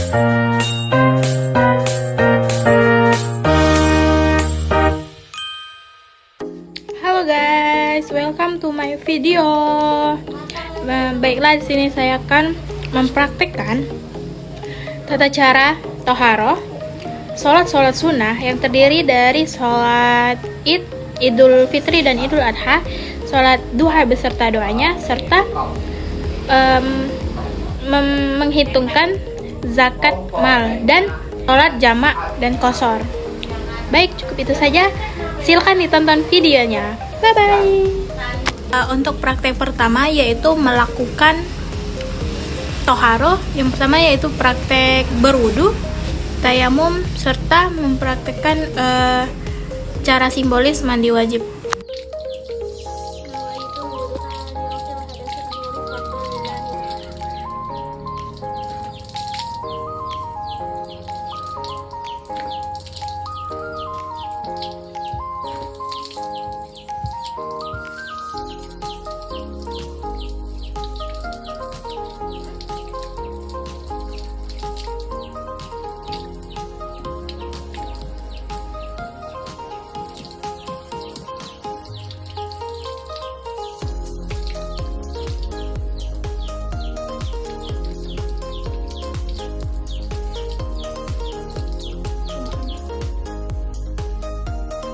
Halo guys, welcome to my video. Baiklah, di sini saya akan mempraktikkan tata cara toharoh sholat sunnah yang terdiri dari sholat Idul Fitri dan Idul Adha, sholat duha beserta doanya, serta menghitungkan zakat mal, dan sholat jamak dan qashar. Baik, cukup itu saja. Silahkan ditonton videonya. Bye bye. Untuk praktek pertama yaitu melakukan toharoh. Yang pertama yaitu praktek berwudu, tayamum, serta mempraktekkan cara simbolis mandi wajib.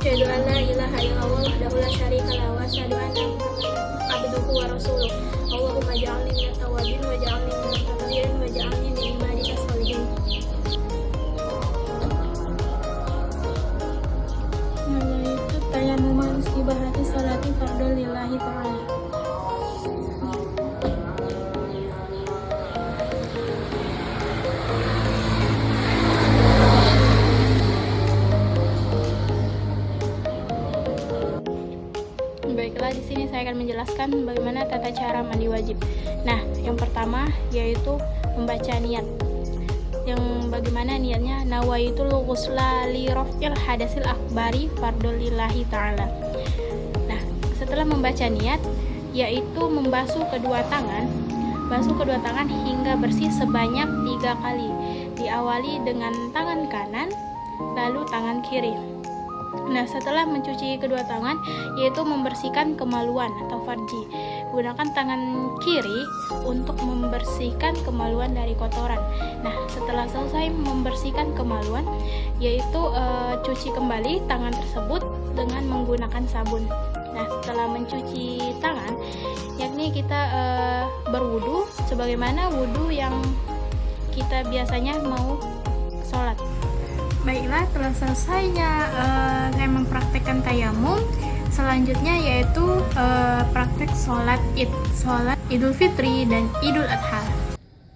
Asyhadu an la ilaha illallah wahdahu la syarika lahu wa asyhadu anna Muhammadan abduhu wa rasuluh. Allahumma ja'alni minat tawabin wa ja'alni minat mutatahhirin wa ja'alni min ibadika sholihin. Itu tayamum istibahati sholati fardhu lillahi ta'ala. Baiklah, di sini saya akan menjelaskan bagaimana tata cara mandi wajib. Nah, yang pertama yaitu membaca niat. Yang bagaimana niatnya? Nawaitul ghusla li raf'il hadasil akbari fardhu lillahi ta'ala. Nah, setelah membaca niat yaitu membasuh kedua tangan hingga bersih sebanyak 3 kali. Diawali dengan tangan kanan, lalu tangan kiri. Nah, setelah mencuci kedua tangan yaitu membersihkan kemaluan atau farji. Gunakan tangan kiri untuk membersihkan kemaluan dari kotoran. Nah, setelah selesai membersihkan kemaluan yaitu cuci kembali tangan tersebut dengan menggunakan sabun. Nah, setelah mencuci tangan yakni kita berwudu sebagaimana wudu yang kita biasanya mau sholat. Baiklah, telah selesainya saya mempraktekkan tayamum. Selanjutnya yaitu praktek sholat Idul Fitri dan Idul Adha.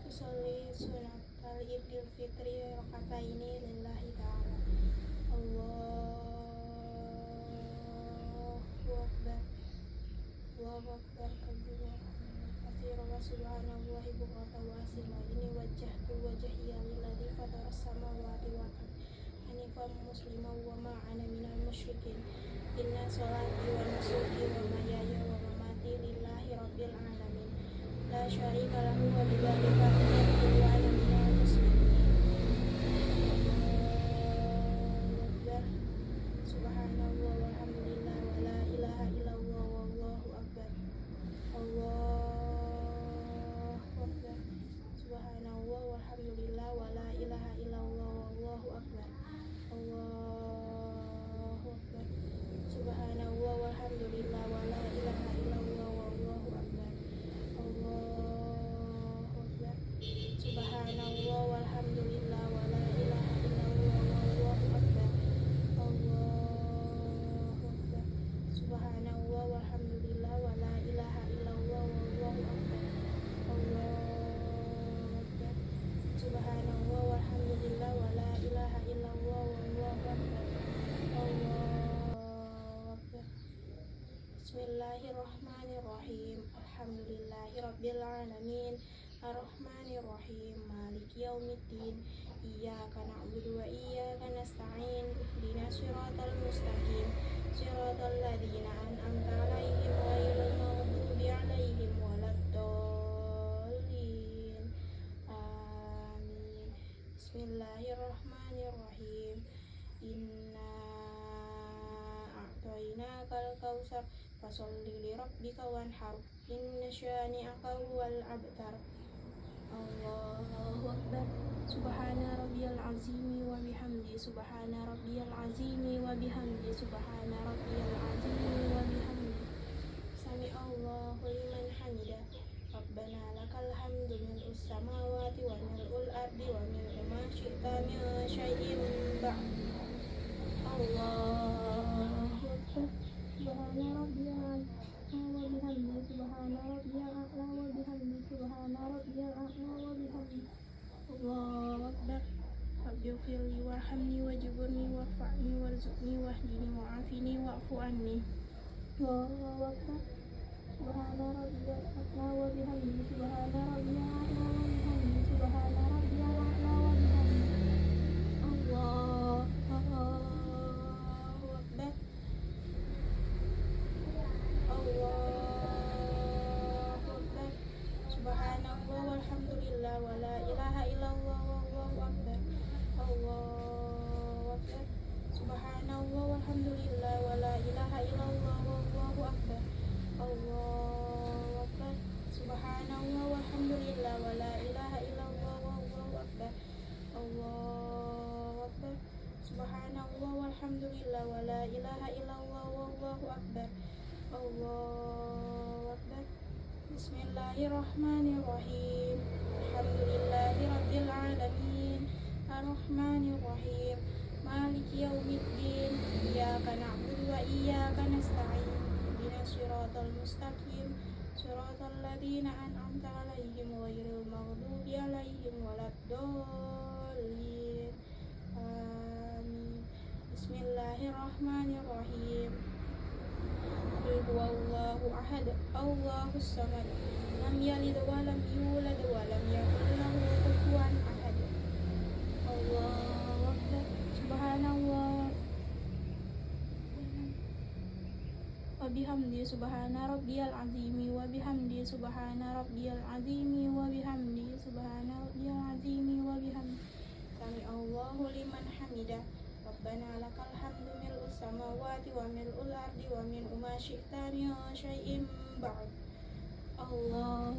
Usolli sunatal Idul Fitri rakaataini lillahi ta'ala. Allahu akbar. Allahu akbar kabira. Katsira wa subhanallahi bukratan wa asila. Ini wajjahtu wajhiya lilladzi fatara as-samawati wal ardh hanifan musliman wa ma ana minal musyrikin. Inna sholati wa nusuki wa mahyaya wa mamati lillahi rabbil alamin. La syarika lahu wa bidzalika umirtu wa ana minal muslimin. Subhanallah walhamdulillah wa la ilaha illallah wallahu akbar. Allahu akbar. Subhanallah walhamdulillah wa la ilaha illallah wallahu akbar. Allahu akbar. Subhanallah walhamdulillah wa la ilaha illallah wallahu akbar. Allahu akbar. Subhanallah walhamdulillah wa la ilaha illallah wallahu akbar. Allahu akbar. Subhanallah walhamdulillah wa la ilaha illallah wallahu akbar. Allahu akbar. Subhanallah walhamdulillah wa la ilaha illallah wallahu akbar. Allahu akbar. Bismillahirrahmanirrahim. Alhamdulillahirabbil alamin. Arrahmanirrahim. Maliki yaumiddin. Iyyaka na'budu wa iyyaka nasta'in. Ihdinas siratal mustaqim. Siratal ladzina an'amta 'alaihim ghairil maghdubi 'alaihim waladdallin. Amin. Bismillahirrahmanirrahim. Inna a'tainakal kautsar fasholli li rabbika wanhar. Inna syani'aka huwal abtar. Allahu akbar. Subhana rabbiyal azimi wa bihamdi. Subhana rabbiyal azimi wa bihamdi. Subhana rabbiyal azimi wa bihamdi. Sami Allahu liman hamidah. Rabbana lakal hamdu mil'us samawati wa mil'ul ardi wa mil'u ma syi'ta min syai'in ba'd. Allahu akbar. Subhana rabbiyal a'la wa bihamdi. Subhana rabbiyal a'la wa bihamdi. Subhana rabbiyal a'la wa bihamdi. Allahu akbar. Rabbighfirli warhamni wajburni warfa'ni warzuqni wahdini wa'afini wa'fu anni. Allahu akbar. Subhana rabbiyal a'la wa bihamdi. Subhana rabbiyal a'la wa bihamdi. Subhana rabbiyal a'la wa bihamdi. Allahu akbar. Allahu akbar. Subhanallah walhamdulillah wa la ilaha illallah wallahu akbar. Allahu akbar. Subhanallah walhamdulillah wa la ilaha illallah wallahu akbar. Allahu akbar. Subhanallah walhamdulillah wa la ilaha illallah wallahu akbar. Allahu akbar. Subhanallah walhamdulillah wa la ilaha illallah wallahu akbar. Allahu akbar. Bismillahirrahmanirrahim. Alhamdulillahi rabbil alamin. Arrahmanirrahim. Maliki yaumiddin. Iyyaka na'budu wa iyyaka nasta'in. Ihdinas siratal mustaqim. Siratal ladzina an'amta 'alaihim ghairil maghdubi 'alaihim waladdallin. Amin. Bismillahirrahmanirrahim. Qul huwallahu ahad. Allahus samad. Lam yalid wa lam yulad wa lam yakul lahu kufuwan ahad. Allahu akbar. Subhanallah wa bihamdi. Subhana rabbiyal azimi wa bihamdi. Subhana rabbiyal azimi wa bihamdi. Subhana rabbiyal azimi wa bihamdi. Sami Allahu liman hamidah. Rabbana lakal hamdu mil'us samawati wa mil'ul ardi wa mil'u ma syi'ta min syai'in ba'd. Allah.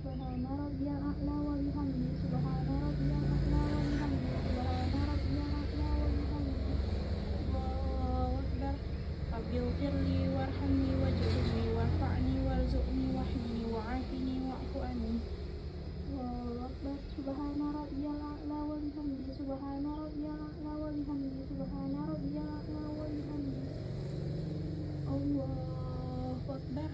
Subhana rabbiyal a'la wa bihamdi. Subhana rabbiyal a'la wa bihamdi. Subhana rabbiyal a'la wa bihamdi. Allahu akbar. Rabbighfirli warhamni wajburni warfa'ni warzuqni wahdini wa'afini wa'fu anni. Allahu akbar. Subhana rabbiyal a'la wa bihamdi. Subhana rabbiyal a'la wa bihamdi. Subhana rabbiyal a'la wa bihamdi. Allahu akbar.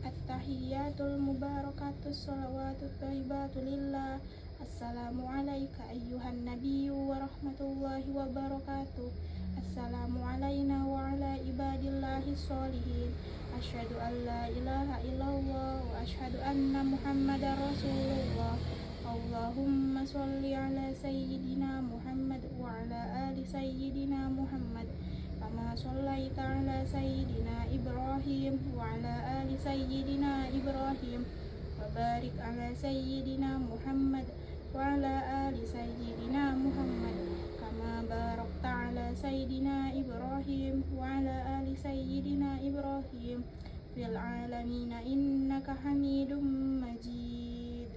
At-tahiyyatul mubarakatus salawatut thayyibatu lillah. Assalamu alayka ayyuhan nabiyyu wa rahmatullahi wa barakatuh. Assalamu alayna wa ala ibadillahi sholihin. Asyhadu an la ilaha illallah wa asyhadu anna muhammadar rasulullah. Allahumma sholli ala sayyidina Muhammad wa ala ali sayyidina Muhammad. Kama shollaita ala sayyidina Ibrahim wa ala ali sayyidina Ibrahim. Wa barik ala sayyidina Muhammad wa ala ali sayyidina Muhammad. Kama barakta ala sayyidina Ibrahim wa ala ali sayyidina Ibrahim fil alamin innaka Hamidum Majid.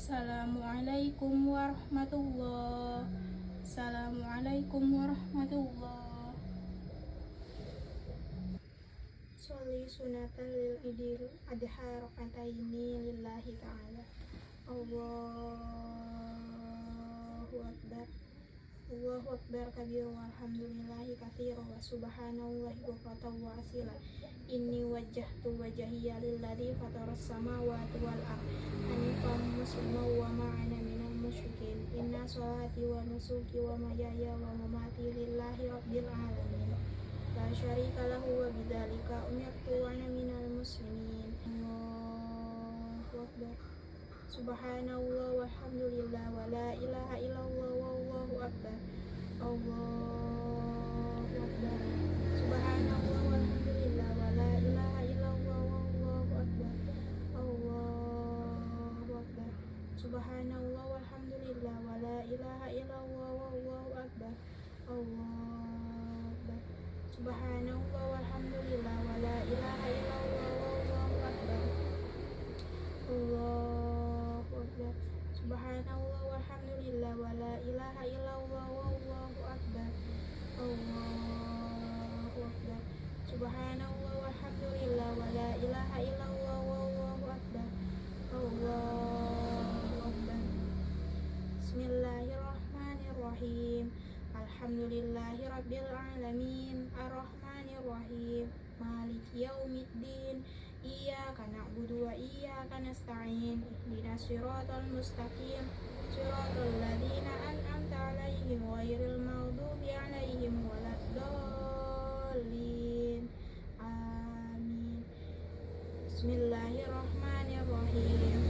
Assalamualaikum warahmatullahi. Assalamualaikum warahmatullahi. Sholli sunatan lil idil adha rakataini lillahi ta'ala. Allahu akbar. Allahu akbar kabir walhamdulillahi katsira wa subhanallahi bukratan wa asila. Inni wajjahtu wajhiya lilladzi fataras samawati wal ardh hanifan musliman wa ma ana minal musyrikin. Inna sholati wa nusuki wa mahyaya wa mamati lillahi rabbil alamin. La syarika lahu wa bidzalika umirtu wa ana minal muslimin. Allahu akbar. Subhanallah walhamdulillah wa la ilaha illallah wallahu akbar. Allahu akbar. Subhanallah walhamdulillah wa la ilaha illallah wallahu akbar. Allahu akbar. Subhanallah walhamdulillah wa la ilaha illallah wallahu akbar. Allahu akbar. Subhanallah walhamdulillah wa la ilaha illallah wallahu akbar. Allahu akbar. Subhanallah walhamdulillah wa la ilaha illallah wallahu akbar. Allahu akbar. Subhanallah walhamdulillah wa la ilaha illallah wallahu akbar. Allahu akbar. Bismillahirrahmanirrahim. Alhamdulillahi rabbil alamin. Arrahmanirrahim. Maliki yaumiddin. Iyyaka na'budu wa iyyaka nasta'in. Ihdinas siratal mustaqim. Siratal ladzina an'amta 'alaihim ghairil maghdubi 'alaihim waladdallin. Amin. Bismillahirrahmanirrahim.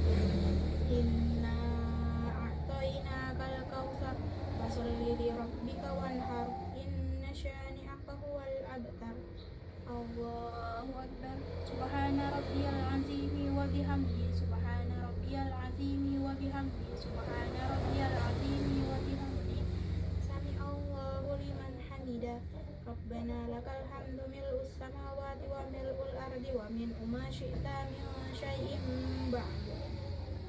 Inna a'tainakal kautsar fasholli li rabbika wanhar. Inna syani'aka huwal abtar. Allahu akbar. Subhana rabbiyal azimi wa bihamdi. Subhana rabbiyal azimi wa bihamdi. Subhana rabbiyal azimi wa bihamdi. Sami Allahu liman hamida. Rabbana lakal hamdu mil'us samawati wa mil'ul ardi wa min ma syi'ta min syai'in ba'du.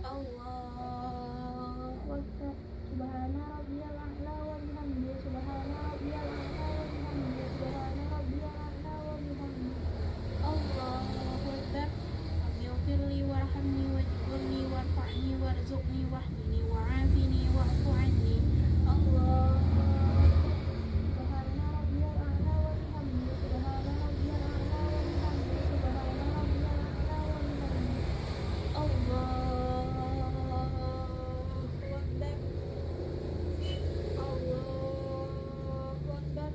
Allahu akbar. Subhana rabbiyal a'la wa bihamdi. Subhana rabbiyal a'la wa bihamdi. Subhana rabbiyal a'la wa bihamdi. Allahu akbar. Rabbi ighfirli warhamni wajburni warfa'ni warzuqni wahdini wa'afini wa'fu anni. Allah. Subhana rabbiyal a'la wa bihamdi. Subhana rabbiyal a'la wa bihamdi. Subhana rabbiyal a'la wa bihamdi. Allahu akbar. Allahu akbar.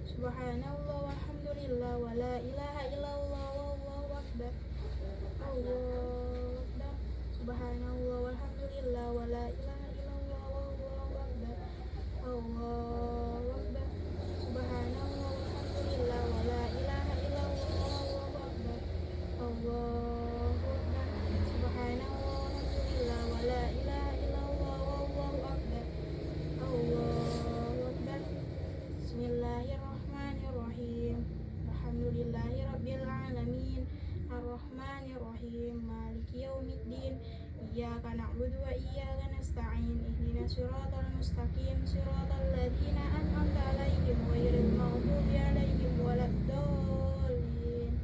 Subhanallah walhamdulillah wa la ilaha illallah wallahu akbar. Allahu akbar. Subhanallah walhamdulillah wa la ilaha illallah wallahu akbar. Allahu akbar. Subhanallah walhamdulillah wa la ilaha illallah wallahu akbar. Allahu akbar. Subhanallah walhamdulillah wa la ilaha illallah wallahu akbar. Allahu akbar. Bismillahirrahmanirrahim. Alhamdulillahi rabbil alamin. Arrahmanirrahim. Maliki yaumiddin. Iyyaka na'budu wa iyyaka nasta'in. Ihdinas siratal mustaqim. Siratal ladzina an'amta 'alaihim ghairil maghdubi 'alaihim waladdallin.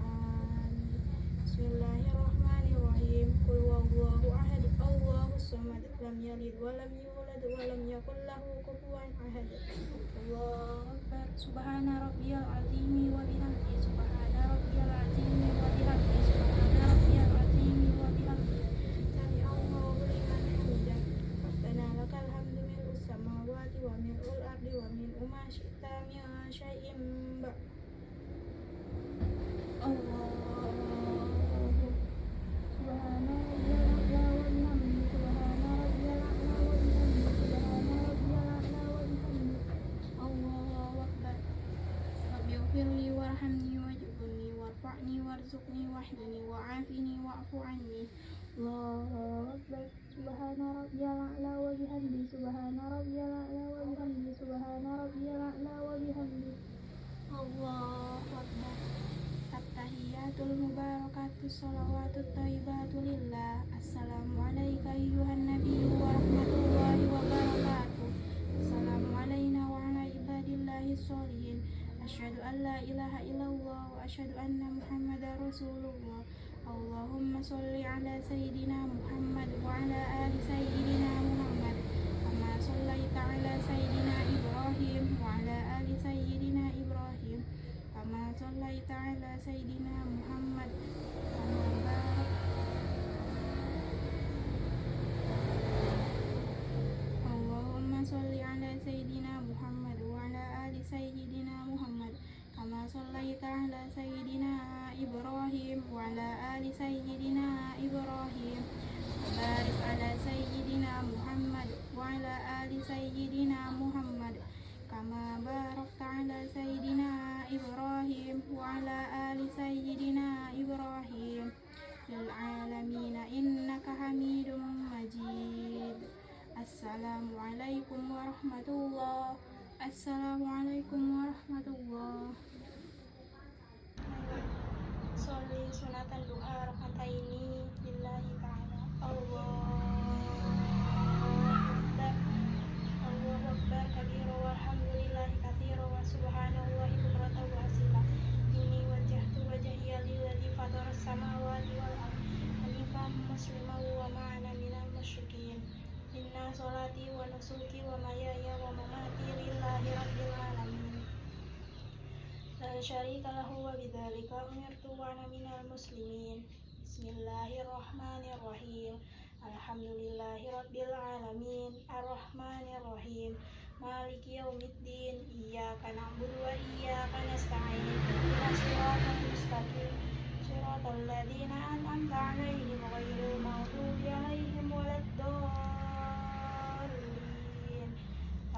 Amin. Bismillahirrahmanirrahim. Qul huwallahu ahad. Allahus samad. Lam yalid wa lam yulad wa lam yakul lahu kufuwan ahad. Allahu akbar. Subhana rabbiyal azimi wa bihamdi. Subhana rabbiyal azimi wa bihamdi. Subhana rabbiyal azimi wa bihamdi. Sami Allahu liman hamidah. Rabbana lakal hamdu mil'us samawati wa mil'ul ardi wa min ma syi'ta min syai'in ba'd. Allahu. Subhana rabbiyal a'la wa bihamdi. Subhana rabbiyal a'la wa bihamdi. Subhana rabbiyal a'la wa bihamdi. Allahu akbar. Rabbi ighfirli warhamni wajburni warfa'ni warzuqni wahdini wa'afini wa'fu anni. Allahu akbar. Subhana rabbiyal a'la wa bihamdi. Subhana rabbiyal a'la wa bihamdi. Subhana rabbiyal a'la wa bihamdi. Allahu akbar. At-tahiyyatul mubarakatus shalawatut thayyibatu lillah. Assalamu alayka ayyuhan nabiyyu wa rahmatullahi wa barakatuh. Assalamu alayna wa ala ibadillahis sholihin. Asyhadu an la ilaha illallah wa asyhadu anna muhammadar rasulullah. Allahumma sholli ala sayyidina Muhammad wa ala ali sayyidina Muhammad. Kama shallaita ala sayyidina Ibrahim wa ala ali sayyidina Ibrahim. Kama shallaita ala sayyidina Muhammad. Kama barak. Allahumma sholli ala sayyidina Muhammad wa ala ali sayyidina Muhammad. Kama shallaita ala sayyidina Ibrahim wa ala ali sayyidina Ibrahim. Barik ala sayyidina Muhammad wa ala ali sayyidina Muhammad. Kama barakta ala sayyidina Ibrahim wa ala ali sayyidina Ibrahim fil alamin innaka innaka hamidum majid. Assalamualaikum warahmatullah. Assalamualaikum warahmatullah. Sholli sunatan duha rakataini lillahi ta'ala. Allahu akbar kabira walhamdulillahi katsira wa subhanallahi bukratan wa asila. Inni wajjahtu wajhiya lilladzi fatara samawati wal ardh hanifan musliman wa ma ana minal musyrikin. Inna sholati wa nusuki wa mahyaya wa mamati lillahi rabbil alamin. La syarika lahu wa bidzalika umirtu wa ana minal muslimin. Bismillahirrahmanirrahim. Alhamdulillahi rabbil alamin. Arrahmanirrahim. Maliki yaumiddin. Iyyaka na'budu wa iyyaka nasta'in. Ihdinas siratal mustaqim. Siratal ladzina an'amta 'alaihim ghairil maghdubi 'alaihim waladdallin.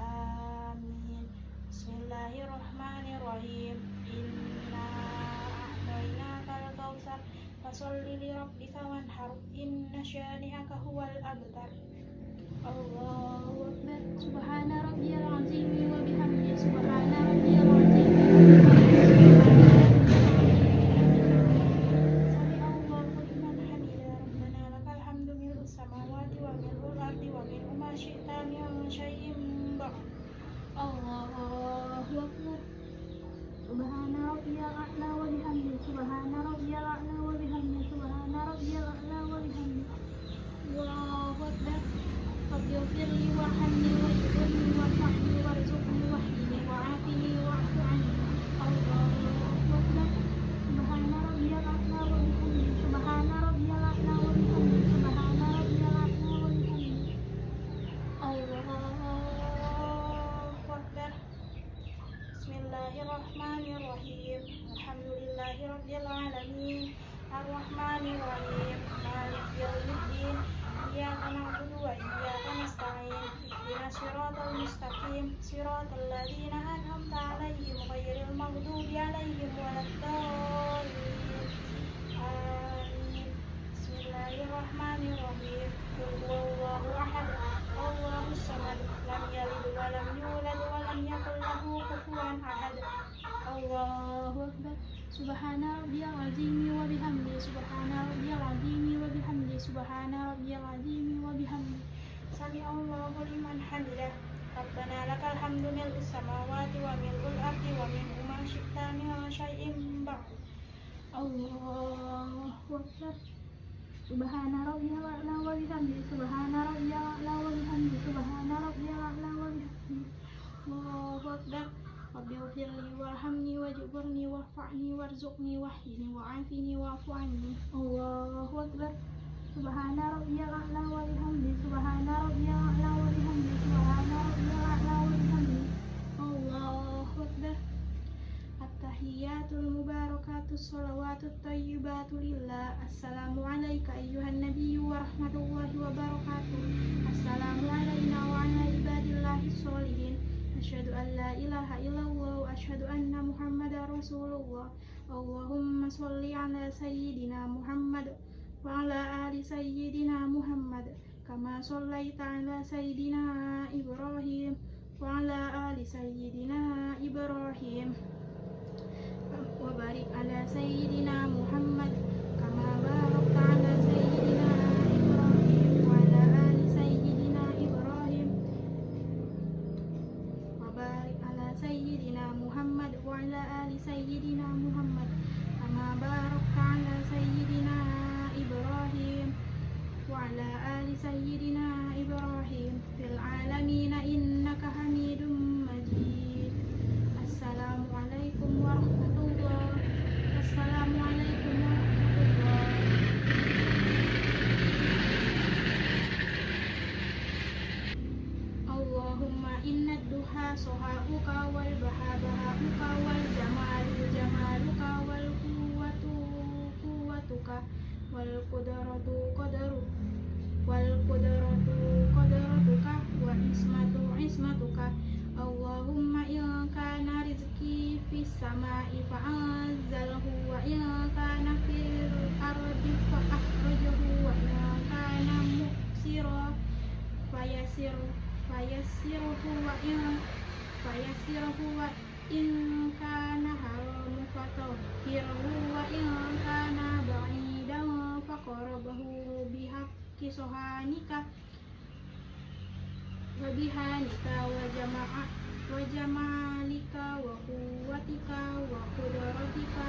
Amin. Bismillahirrahmanirrahim. Inna a'tainakal kautsar fasholli li rabbika wanhar. Inna syani'aka huwal abtar. Allahu akbar. Subhana rabbiyal azim wa bihamdihi. Subhana rabbiyal azim wa bihamdihi. Sami Allahu liman hamidah. Rabbana lakal hamdu mil'us samawati wa mil'ul ardi wa mil'u ma syi'ta min syai'in ba'd. Allahu akbar. Subhana rabbiyal a'la wa bihamdihi. Subhana rabbiyal a'la wa bihamdihi. Subhana rabbiyal a'la wa bihamdihi. Allahu akbar. Rabbighfirli warhamni wajburni warfa'ni warzuqni wahdini wa'afini wa'fu 'anni. Allahu akbar. Subhana rabbiyal a'la wa bihamdihi. Subhana rabbiyal a'la wa bihamdihi. Subhana rabbiyal a'la wa bihamdihi. Allahu akbar. Bismillahirrahmanirrahim. Alhamdulillahi rabbil alamin. Arrahmanirrahim. Maliki yaumiddin. Iyyaka na'budu wa iyyaka nasta'in. Ihdinas siratal mustaqim. Siratal ladzina an'amta 'alaihim ghairil maghdubi 'alaihim waladdallin. Amin. Bismillahirrahmanirrahim. Qul huwallahu ahad. Allahus samad. Lam yalid wa lam yulad wa lam yakul lahu kufuwan ahad. Allahu akbar. Subhana rabbiyal azim wa bihamdihi. Subhana rabbiyal azim wa bihamdihi. Subhana rabbiyal azim wa bihamdihi. Sami Allahu liman hamidah. Rabbana lakal hamdu mil'us samawati wa mil'ul ardi wa mil'u ma syi'ta min syai'in ba'd. Allahu akbar. Subhana rabbiyal a'la wa bihamdihi. Subhana rabbiyal a'la wa bihamdihi. Subhana rabbiyal a'la wa bihamdihi. Allahu akbar. Rabbighfirli warhamni wajburni warfa'ni warzuqni wahdini wa'afini wa'fu 'anni. Allahu akbar. Subhana rabbiyal a'la wa bihamdihi. Subhana rabbiyal a'la wa bihamdihi. Subhana rabbiyal a'la wa bihamdihi. Allahu akbar. At-tahiyyatul mubarakatus shalawatut thayyibatu lillah. Assalamu alayka ayyuhan nabiyyu wa rahmatullahi wa barakatuh. Assalamu alayna wa ala ibadillahis sholihin. Asyhadu an la ilaha illallah wa asyhadu anna Muhammadar Rasulullah. Allahumma sholli ala sayyidina Muhammad wa ala ali sayyidina Muhammad kama shallaita ala sayyidina Ibrahim wa ala ali sayyidina Ibrahim wa barik ala sayyidina Muhammad kama barakta ala sayyidina Ibrahim wa ala ali sayyidina Ibrahim wa barik ala sayyidina Muhammad wa ala ali sayyidina Muhammad kama barakta ala sayyidina Ibrahim wa ala ali sayyidina Ibrahim fil alamin innaka Hamidum Majid. Assalamualaikum warahmatullahi wabarakatuh. Assalamualaikum warahmatullahi in kana haram fatahhirhu wa in kana ba'idan faqrabahu bihaqqi sohanika wa bihanika wa jamalika wa quwwatika wa qudratika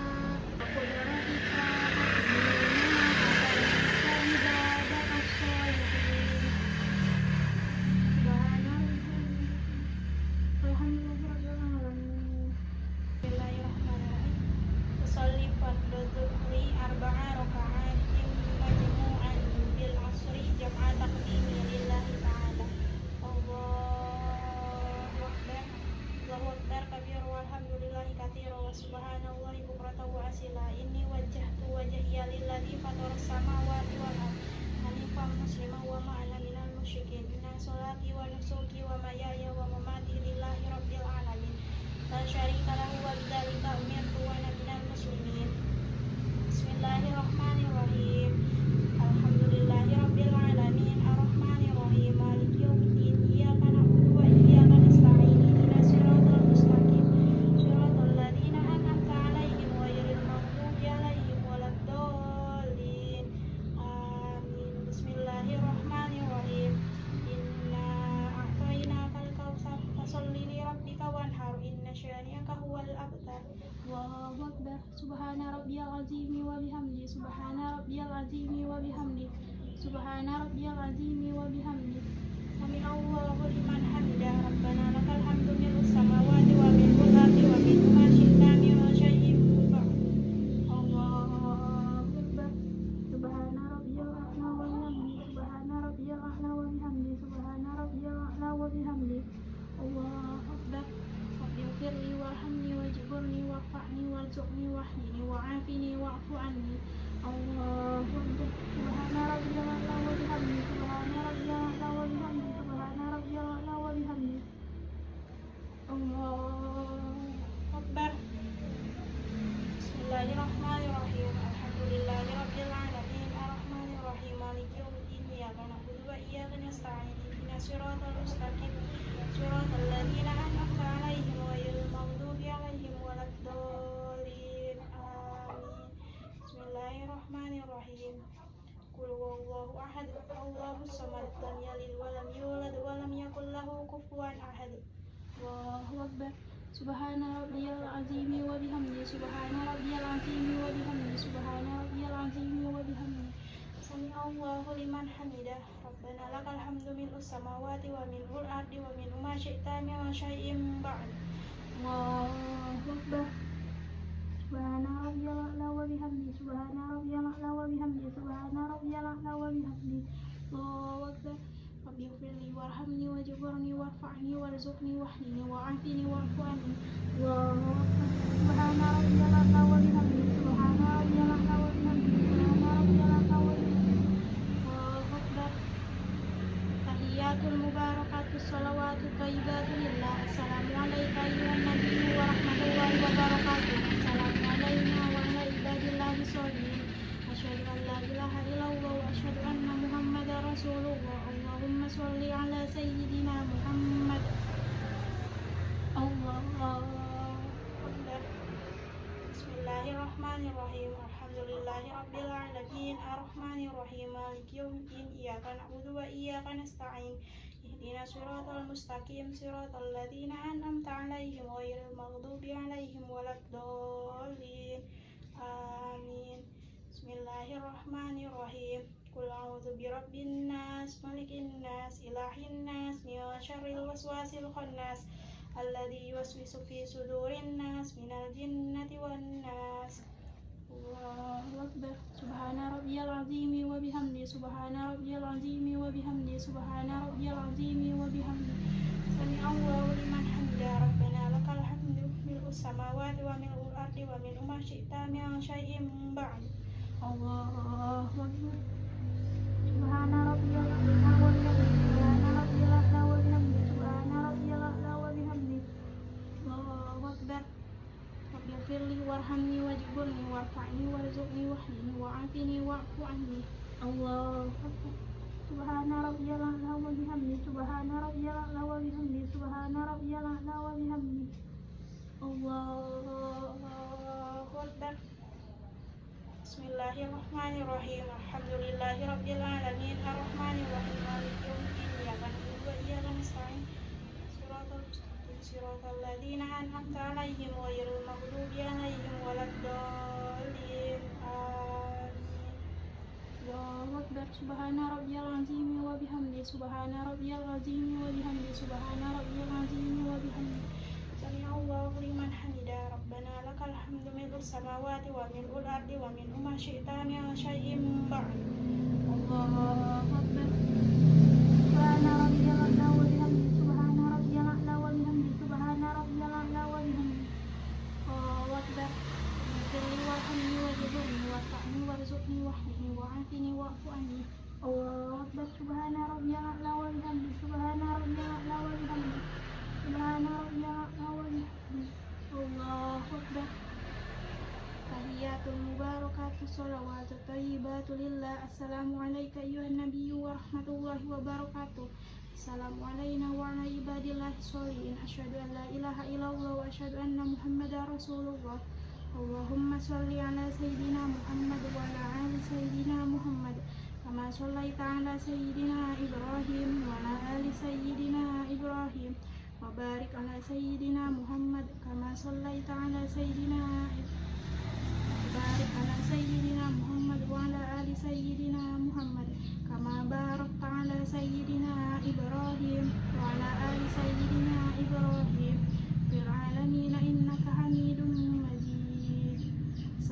Salli fardhu dhuhri arba'a raka'atin majmu'an bil asri jam'a taqdimi lillahi ta'ala. Allahu akbar kabir walhamdulillahi katsira wa subhanallahi bukratan wa asila. Inni wajjahtu wajhiya lilladzi fataras samawati wal ardh hanifan musliman wa ma ana minal musyrikin. Inna sholati wa nusuki wa mahyaya wa mamati lillahi rabbil alamin. La syarika lahu wa bidzalika umirtu wa ana minal muslimin. Bismillahirrahmanirrahim. Alhamdulillahi rabbil alamin arrahmanir rahim maliki yaumiddin iyyaka na'budu wa iyyaka nasta'in ihdinas siratal mustaqim siratal ladzina an'amta 'alaihim ghairil maghdubi 'alaihim waladdallin. Amin. Bismillahirrahmanirrahim. Inna a'tainakal kautsar fasholli li rabbika wanhar inna syani'aka huwal abtar. Allahu akbar. Subhana rabbiyal azimi wa bihamdi. Subhana rabbiyal azimi wa bihamdi. Subhana rabbiyal azimi wa bihamdi. Sami Allahu liman hamidah. Rabbana lakal hamdu mil'us samawati wa mil'ul ardi wa mil'u ma syi'ta min syai'in ba'd. Allahu akbar. Subhana rabbiyal a'la wa bihamdi. Subhana rabbiyal a'la wa bihamdi. Subhana rabbiyal a'la wa bihamdi. Allahu akbar. Rabbighfirli warhamni wajburni warfa'ni warzuqni wahdini wa'afini wa'fu anni. Allahu akbar. Subhana rabbiyal a'la wa bihamdi. Subhana rabbiyal a'la wa bihamdi. Subhana rabbiyal a'la wa bihamdi. Allahu akbar. Bismillahirrahmanirrahim. Alhamdulillahi rabbil alamin arrahmanir rahim maliki yaumiddin iyyaka na'budu wa iyyaka nasta'in ihdinas siratal mustaqim siratal ladzina an'amta 'alaihim ghairil maghdubi 'alaihim waladdallin. Amin. Bismillahirrahmanirrahim. Qul huwallahu ahad Allahus samad lam yalid wa lam yulad wa lam yakul lahu kufuwan ahad. Allahu akbar. Subhana rabbiyal azimi wa bihamdi. Subhana rabbiyal azimi wa bihamdi. Subhana rabbiyal azimi wa bihamdi. Sami Allahu liman hamidah. Rabbana lakal hamdu mil'us samawati wa mil'ul ardi wa mil'u ma syi'ta min syai'in ba'd. Allahu akbar. Subhana rabbiyal a'la wa bihamdi. Subhana rabbiyal a'la wa bihamdi. Subhana rabbiyal a'la wa bihamdi. Allahu akbar. Rabbighfirli warhamni wajburni warfa'ni warzuqni wahdini wa'afini wa'fu anni. Allahu akbar. Subhana rabbiyal a'la wa bihamdi. Subhana rabbiyal a'la wa bihamdi. Subhana rabbiyal a'la wa bihamdi. Allahu akbar. Tahiyatul mubarakatus shalawatu thayyibatu lillah. Assalamu alayka ayyuhan nabiyyu wa rahmatullahi wa barakatuh. Assalamu alayna wa ala ibadillahi sholihin. Asyhadu an la ilaha illallah wa asyhadu anna Muhammadar Rasulullah. Allahumma sholli ala sayyidina Muhammad. Allahu akbar. Bismillahirrahmanirrahim. Alhamdulillahi rabbil alamin arrahmanir rahim maliki yaumiddin iyyaka na'budu wa iyyaka nasta'in ihdinas siratal mustaqim siratal ladzina an'amta 'alaihim ghairil maghdubi 'alaihim waladdallin. Amin. Bismillahirrahmanirrahim. Qul a'udzu birabbin nas malikin nas ilahin nas min syarril waswasil khannas alladzi yuwaswisu fi sudurin nas minal jinnati wan nas. Allahu akbar. Subhana rabbiyal azimi wa bihamdi. Subhana rabbiyal azimi wa bihamdi. Subhana rabbiyal azimi wa bihamdi. Sami Allahu liman hamidah. Rabbana lakal hamdu mil'us samawati wa mil'ul ardi wa mil'u ma syi'ta min syai'in ba'd. Allahu akbar. Subhana rabbiyal a'la wa bihamdi. Subhana rabbiyal a'la wa bihamdi. Subhana rabbiyal a'la wa bihamdi. Allahu akbar. Rabbighfirli warhamni wajburni warfa'ni warzuqni wahdini wa'afini wa'fu anni. Allahu akbar. subhana rabbiyal a'la wa bihamdi, subhana rabbiyal a'la wa bihamdi, subhana rabbiyal a'la wa bihamdi. Allahu akbar. Bismillahirrahmanirrahim. Alhamdulillahi rabbil alamin, arrahmanir rahim, maliki yaumiddin, iyyaka na'budu wa iyyaka nasta'in. Siratal ladzina an'amta 'alaihim ghairil maghdubi 'alaihim waladdallin. Amin. Allahu akbar. Subhana rabbiyal azim wa bihamdi, subhana rabbiyal azim wa bihamdi, subhana rabbiyal azim wa bihamdi. Sami'allahu liman hamidah. Rabbana lakal hamdu mil'us samawati wa mil'ul ardi wa min ma syi'ta min syai'in ba'd. Allahu akbar. Subhana rabbiyal a'la wa bihamdi, subhana rabbiyal a'la wa bihamdi, subhana rabbiyal a'la wa bihamdi. Allahu akbar. Ighfirli warhamni wajburni warfa'ni warzuqni wahdini wa'afini wa'fu anni. Allahu akbar. Subhana rabbiyal a'la wa bihamdi, subhana rabbiyal a'la wa bihamdi, subhana rabbiyal a'la wa bihamdi. Allahu akbar. Tahiyatul mubarakatuh sholawatu thayyibatu lillah. Assalamu alayka ayyuhan nabiyyu wa rahmatullahi wa barakatuh. Assalamu alayna wa ala ibadillahi sholihin. Asyhadu an la ilaha illallah wa asyhadu anna muhammadar rasulullah. Allahumma sholli ala sayyidina Muhammad wa ala ali sayyidina Muhammad kama shallaita ala sayyidina Ibrahim wa ala ali sayyidina Ibrahim wa barik ala sayyidina Muhammad kama shallaita ala sayyidina barik ala sayyidina Muhammad wa ala ali sayyidina Muhammad kama barakta ala sayyidina Ibrahim wa ala ali sayyidina Ibrahim fil alamin innaka Hamidum Majid.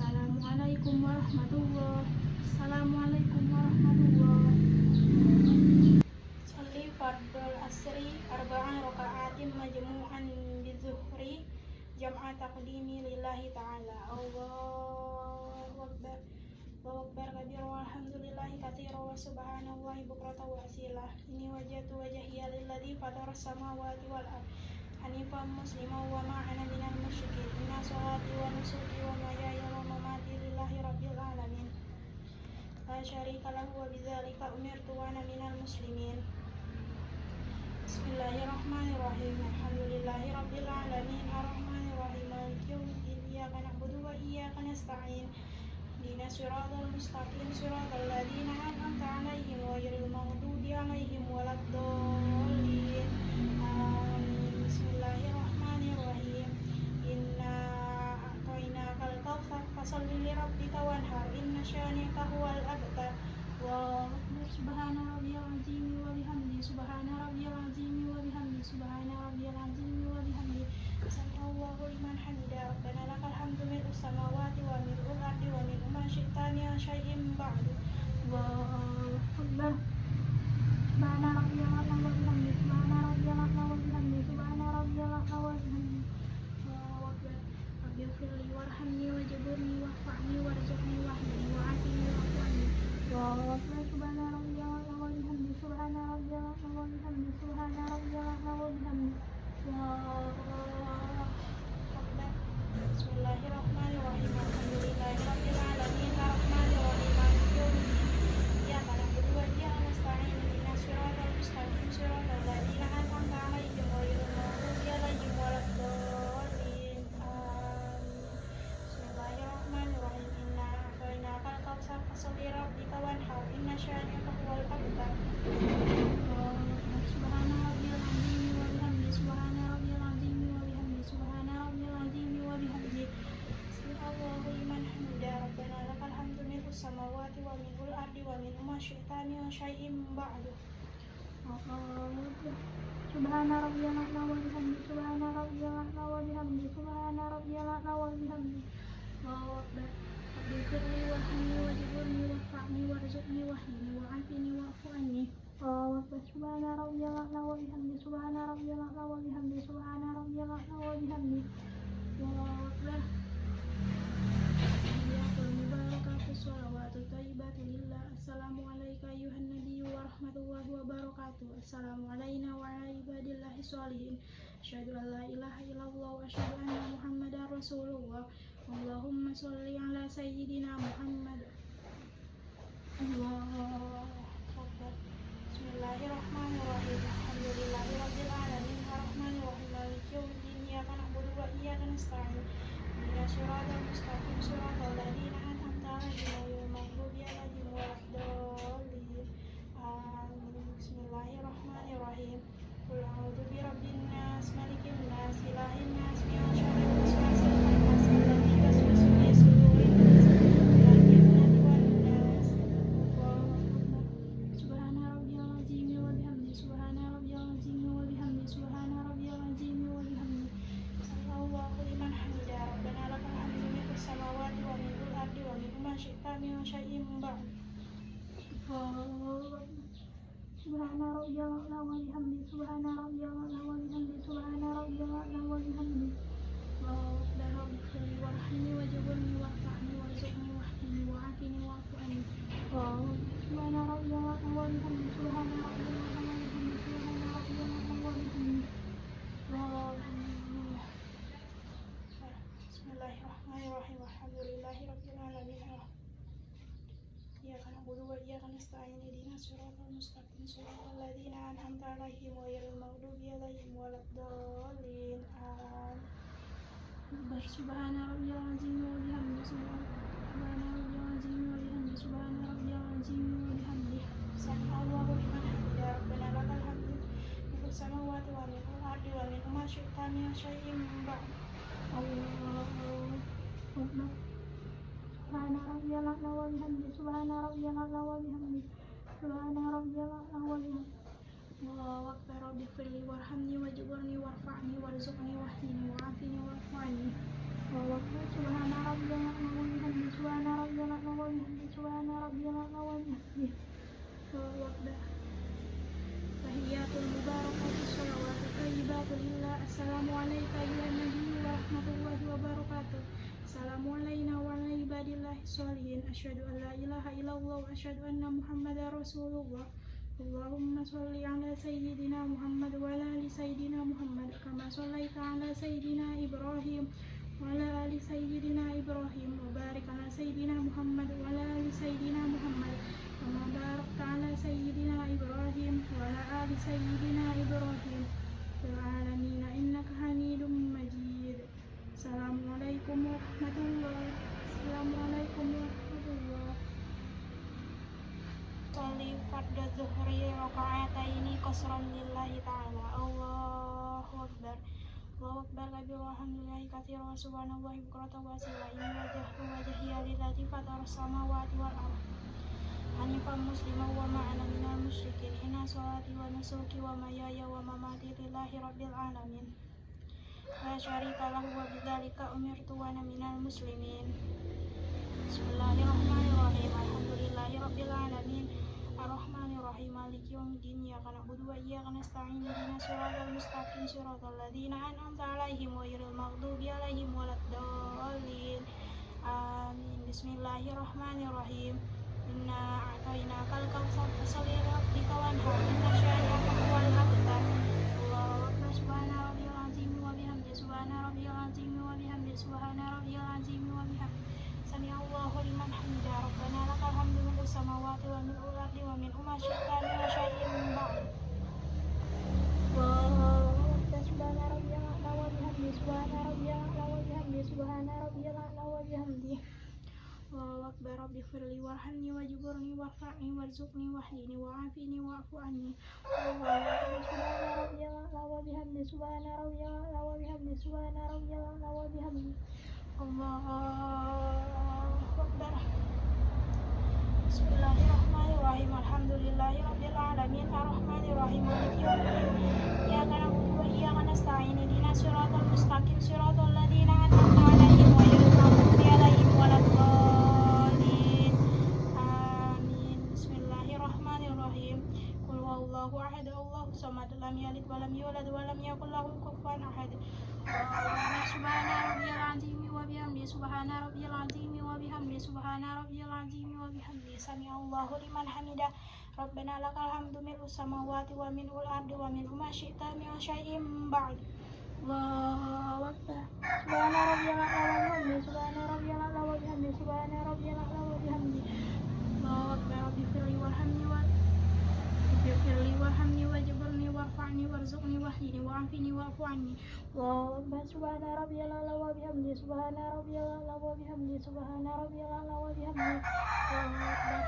Assalamualaikum warahmatullahi. Assalamualaikum warahmatullahi. Sholli fardul asri arba'an raka'atin majmu'an bizuhri jam'a taqdimi lillahi ta'ala. Allahu akbar. Allahu akbar kabir walhamdulillahi katsira wa subhanallahi bukratan wa asila. Ini wajhatu wajhiya lilladzi fatara samawati wal ardh hanifan musliman wa ma ana minal musyrikin. Inna sholati wa nusuki wa mahyaya wa mamati lillahi rabbil alamin la syarika lahu wa bidzalika umirtu wa ana minal muslimin. Bismillahirrahmanirrahim. Alhamdulillahi rabbil alamin, arrahmanir rahim, maliki yaumiddin, iyyaka na'budu wa iyyaka nasta'in. Ihdinas siratal mustaqim, siratal ladzina an'amta 'alaihim ghairil maghdubi 'alaihim waladdallin. Amin. Bismillahirrahmanirrahim. Inna a'tainakal kautsar fasholli li rabbika wanhar, inna syani'aka huwal abtar. Allahu akbar. Subhana rabbiyal azim wa bihamdi, subhana rabbiyal azim wa bihamdi, subhana rabbiyal azim wa bihamdi. Sami'allahu liman hamidah. Rabbana lakal hamdu mil'us samawati wa mil'ul ardi wa min ma syi'ta min syai'in ba'd. Allahu akbar. Subhana rabbiyal a'la wa bihamdi, subhana rabbiyal a'la wa bihamdi, subhana rabbiyal a'la wa bihamdi. Allahu akbar. Rabbighfirli warhamni wajburni warfa'ni warzuqni wahdini wa'afini wa'fu anni. Allahu akbar. Subhana rabbiyal a'la wa bihamdi, subhana rabbiyal a'la wa bihamdi, subhana rabbiyal a'la wa bihamdi. Allahu akbar. Bismillahirrahmanirrahim. Alhamdulillahi rabbil alamin, arrahmanir rahim, maliki yaumiddin, iyyaka na'budu wa iyyaka nasta'in. Ihdinas siratal mustaqim, siratal ladzina an'amta 'alaihim ghairil maghdubi 'alaihim waladdallin. Amin. Bismillahirrahmanirrahim. Inna a'tainakal kautsar fasholli li rabbika wanhar, inna syani'aka huwal abtar. Subhana rabbiyal azim wa bihamdi, subhana rabbiyal azim wa bihamdi, subhana rabbiyal azim wa bihamdi. Sami'allahu liman hamidah. Rabbana lakal hamdu mil'us samawati wa mil'ul ardi wa min ma syi'ta min syai'in ba'du. Subhana rabbiyal a'la wa bihamdi, subhana rabbiyal a'la wa bihamdi, subhana rabbiyal a'la wa bihamdi. Allahu akbar. Rabbighfirli warhamni wajburni warfa'ni warzuqni wahdini wa'afini wa'fu anni. Allahu akbar. Subhana rabbiyal a'la wa bihamdi, subhana rabbiyal a'la wa bihamdi, subhana rabbiyal a'la wa bihamdi. Allahu akbar. Tahiyatul mubarakatuh sholawatu thayyibatu lillah. Assalamu alayka ayyuhan nabiyyu wa rahmatullahi wa barakatuh. Assalamu alayna wa ala ibadillahi sholihin. Asyhadu an la ilaha illallah wa asyhadu anna muhammadar rasulullah. Allahumma sholli ala sayyidina Muhammad. Allahu akbar. غير المغضوب عليهم ولا الضالين آمين. بسم الله الرحمن الرحيم. قل أعوذ برب الناس ملك الناس إله الناس من شر الوسواس الخناس الذي يوسوس في صدور الناس من الجنة والناس. سبحان ربي العظيم وبحمده سبحان ربي العظيم وبحمده سبحان ربي العظيم وبحمده سمع الله لمن حمده ربنا لك الحمد ملء السماوات وملء الأرض وملء ما شئت من شيء بعد. سبحان ربي الأعلى وبحمده سبحان ربي الأعلى وبحمده سبحان ربي الأعلى وبحمده. الله أكبر. رب اغفر لي وارحمني واجبرني وارفعني وارزقني واهدني وعافني واعف عني. سبحان ربي الأعلى وبحمده سبحان ربي الأعلى وبحمده سبحان ربي الأعلى وبحمده. بسم الله الرحمن الرحيم. الحمد لله رب العالمين. إياك نعبد وإياك نستعين اهدنا الصراط المستقيم صراط الذين أنعمت عليهم غير المغضوب عليهم ولا الضالين آمين. سبحان ربي العظيم وبحمده سبحان ربي العظيم وبحمده سبحان ربي العظيم وبحمده سمع الله لمن حمده ربنا لك الحمد ملء السماوات وملء الأرض وملء ما شئت من شيء بعد. الله أكبر. سبحان ربي الأعلى وبحمده سبحان ربي الأعلى وبحمده سبحان ربي الأعلى وبحمده. الله أكبر. رب اغفر لي وارحمني واجبرني وارفعني وارزقني واهدني وعافني واعف عني. الله أكبر. سبحان ربي الأعلى وبحمده سبحان ربي الأعلى وبحمده سبحان ربي الأعلى وبحمده. الله أكبر. تحيات المباركات الصلوات الطيبات لله. السلام عليك أيها النبي ورحمة الله وبركاته. السلام علينا وعلى عباد الله الصالحين. أشهد أن لا إله إلا الله وأشهد أن محمدا رسول الله. اللهم صل على سيدنا محمد وعلى آل سيدنا محمد كما صليت على سيدنا إبراهيم وعلى آل سيدنا إبراهيم وبارك على سيدنا محمد وعلى آل سيدنا محمد كما باركت على سيدنا إبراهيم وعلى آل سيدنا إبراهيم في العالمين إنك حميد مجيد. السلام عليكم ورحمة الله. السلام عليكم ورحمة الله. صلي فرد الظهر ركعتين قصرا لله تعالى. الله أكبر. الله أكبر كبير والحمد لله كثيرا وسبحان الله بكرة وأصيلا. إني وجهت وجهي للذي فطر السماوات والأرض حنيفا مسلما وما أنا من المشركين. إن صلاتي ونسكي ومحياي ومماتي لله رب العالمين لا شريك له وبذلك أمرت وأنا من المسلمين. بسم الله الرحمن الرحيم. الحمد لله رب العالمين الرحمن الرحيم مالك يوم الدين. إياك نعبد وإياك نستعين اهدنا الصراط المستقيم صراط الذين أنعمت عليهم غير المغضوب عليهم ولا الضالين آمين. بسم الله الرحمن الرحيم. إنا أعطيناك الكوثر فصل لربك وانحر إن شانئك هو الأبتر. الله أكبر. سبحان ربي العظيم وبحمده سبحان ربي العظيم وبحمده سبحان ربي العظيم وبحمده سمع الله لمن حمده ربنا لك الحمد ملء السماوات وملء الأرض وملء ما شئت من شيء بعد. الله أكبر. سبحان ربي الأعلى وبحمده سبحان ربي الأعلى وبحمده سبحان ربي الأعلى وبحمده. الله أكبر. رب اغفر لي وارحمني واجبرني وارفعني وارزقني واهدني وعافني واعف عني. الله أكبر. سبحان ربي الأعلى وبحمده سبحان ربي الأعلى وبحمده سبحان ربي الأعلى وبحمده. الله أكبر. بسم الله الرحمن الرحيم. الحمد لله رب العالمين الرحمن الرحيم مالك يوم الدين. إياك نعبد وإياك نستعين اهدنا الصراط المستقيم صراط الذين أنعمت عليهم غير المغضوب عليهم ولا الضالين آمين. بسم الله الرحمن الرحيم. قل هو الله أحد الله الصمد لم يلد ولم يولد ولم يكن له كفوا أحد. سبحان ربي العظيم وبحمده سبحان ربي العظيم وبحمده سبحان ربي العظيم وبحمده سمع الله لمن حمده ربنا لك الحمد ملء السماوات وملء الأرض وملء ما شئت من شيء بعد. الله أكبر. سبحان ربي الأعلى وبحمده سبحان ربي الأعلى وبحمده سبحان ربي الأعلى وبحمده. الله أكبر. رب اغفر لي وارحمني واجبرني وارفعني وارزقني واهدني وعافني واعف عني. الله أكبر. سبحان ربي الأعلى وبحمده. سبحان ربي الأعلى وبحمده. سبحان ربي الأعلى وبحمده. الله أكبر.